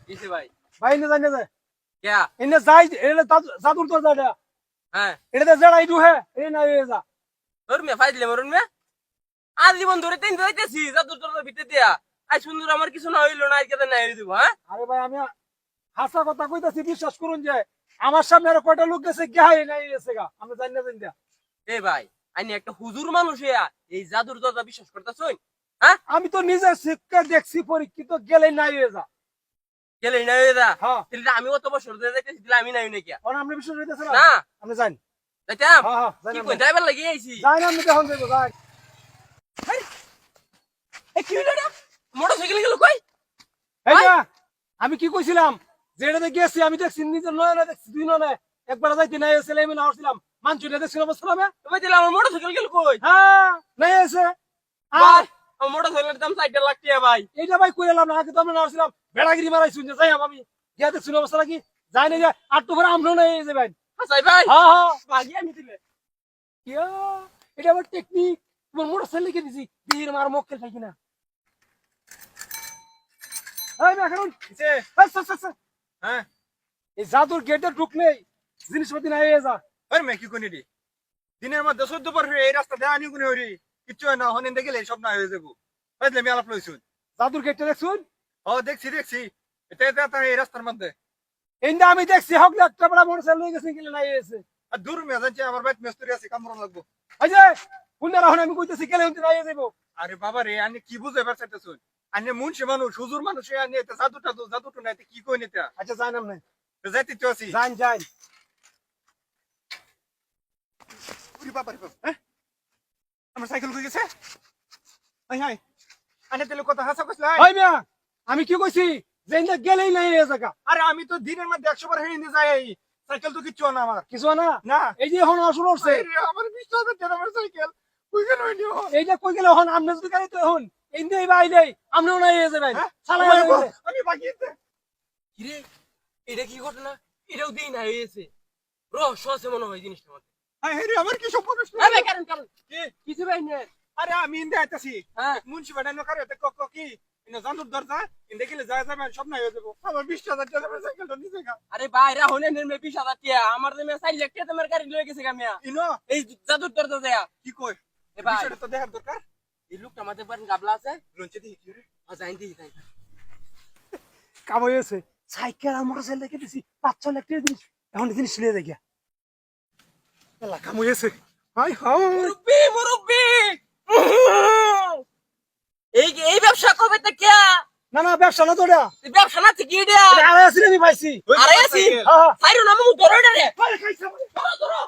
কিসে ভাই? ভাই না জানে যে क्या? ইনে যাই এটা জাদুর তো যাটা হ্যাঁ এটা জড়াই দু হে এ না এ যা তোর মে ফাইদলে মরুন মে আজীবন ধরে তিন যাইতেছি জাদুর তোর ভিতরে দিয়া আই সুন্দর আমার কিছু না হইলো না আজকে না হইরে দিব হ্যাঁ আরে ভাই আমি হাসা কথা কইতাছি বিশ্বাস করুন যে আমার সামনে আর কয়টা লোক গেছে গায় নাই এসে গা আমি জানি না জানি এ ভাই আইনি একটা হুজুর মানুষ হইয়া এই জাদুর দরজা বিশ্বাস করতেছই হ্যাঁ আমি তো নিজে শিক্ষা দেখছি পরীক্ষিত গেলে নাই এ যা গেলে না হইরা হ্যাঁ তাহলে আমি অত বছর ধরে যাইতেছি দিলে আমি নাই নাকি কোন আপনি বিশ্বাস হইতাছে না আমি জানি যাইতাম হ্যাঁ হ্যাঁ কি জানি কই ড্রাইভার লাগি আইছি জানি না আমি দেখুন যাইবো যাই এ কি হইলো না মোটরসাইকেল গেল কই এই না আমি কি কইছিলাম যে এটা গেছি আমি দেখছি নিজের নয় না দেখছি দুই নয় একবার যাইতে নাই ছেলে আমি না হচ্ছিলাম মানচুরিয়া দেখছিলাম বসলাম তুমি দিলে আমার মোটরসাইকেল গেল কই হ্যাঁ নাই এসে ভাই আমার মোটরসাইকেলের দাম 60 লাখ টাকা ভাই এইটা ভাই কইলাম না আগে তো আমরা না হচ্ছিলাম বেড়াগিরি মারাই শুনছে যাই আমি গিয়া দেখছি অবস্থা নাকি যাই না যে আর তো করে আমরা নাই যে ভাই হাসাই ভাই হ্যাঁ হ্যাঁ ভাগি আমি দিলে ইয়া এটা আমার টেকনিক তোমার মোটরসাইকেল লিখে দিছি দিহির মার মক্কেল থাকি না এই না কারণ হ্যাঁ এই জাদুর গেটে ঢুকলেই জিনিসপাতি নাই যা ওই মে কি কোনি রে দিনের মধ্যে 14 বার এই রাস্তা দেয়া আনি কোনি হরি কিচ্ছু হয় না হনেন দেখলে সব না হয়ে যাবো বুঝলে আমি আলাপ লইছুন জাদুর গেটটা দেখছুন ও দেখছি এটা এই রাস্তার মধ্যে এইটা আমি দেখছি হক একটা বড় মোটরসাইকেল লয়ে গেছে কিলে নাই এসে আর দূর মে যাচ্ছে আমার বাইত মিস্ত্রি আছে কামড় লাগবো এই যে কুন্ডারা হন আমি কইতেছি গেলে হতে নাই যাইবো আরে বাবা রে আনি কি বুঝে পারছাইতেছুন আনি মুনশি মানুষ হুজুর মানুষ আনি এটা জাদুটা নাই কি কই নিতা আচ্ছা জানাম না যাইতে তো আছি জান জান উরি বাবা রে বাবা হ্যাঁ আমার সাইকেল কই গেছে আই হাই আনি তেলে কথা হাসা কইছলাই ওই মিয়া আমি কি কইছি যে ইন্দা গেলেই নাই এই জায়গা আরে আমি তো দিনের মধ্যে 100 বার হেঁটে নিয়ে যাই সাইকেল তো কিচ্ছু না আমার কিছু না না এই যে এখন আসল উঠছে আমার 20,000 টাকা আমার সাইকেল কই গেল হইনি এই যে কই গেলে এখন আমনে যদি গাড়ি তো এখন ইন্দে ভাই দেই আমনেও নাই এই যাবেন চালা আমি বাকিতে কি রে এটা কি ঘটনা এটাও দিন হয়েছে রহস্য আছে মনে হয় জিনিসটা মধ্যে আরে আমার কি সমস্যা আরে কারণ কারণ কিছু ভাই না আরে আমি ইন্দে আইতাছি হ্যাঁ মুন্সি বাড়ানো করে তে কক কি ইনা জানুর দরজা ইন্দে গেলে যায় যাবে সব নাই হয়ে যাবো আমার 20,000 টাকা আমার সাইকেলটা নিছে গা আরে বাইরে হনে নেমে 20,000 টাকা আমার নেমে 4 লাখ টাকা তোমার গাড়ি লয়ে গেছে গামিয়া ইনো এই জাদুর দরজা দেয়া কি কই এ ভাই বিষয়টা তো দেখার দরকার এই লোকটা আমাদের পারেন গাবলা আছে লঞ্চে দিই কি রে যাই দিই যাই কাম হয়েছে সাইকেল আর মোটরসাইকেল দেখে দিছি 5-6 লাখ টাকা জিনিস এখন জিনিস লিয়ে যাই গিয়া এলা কাম হয়েছে হাই হাও মুরব্বি এই ব্যবসা কবে থেকে না না ব্যবসা না তো এটা ব্যবসা না থেকে এটা আরে আসলে আমি পাইছি আরে আছি হ্যাঁ সাইরো নামু ধরো এটা রে হ্যাঁ খাইছে ধরো ধরো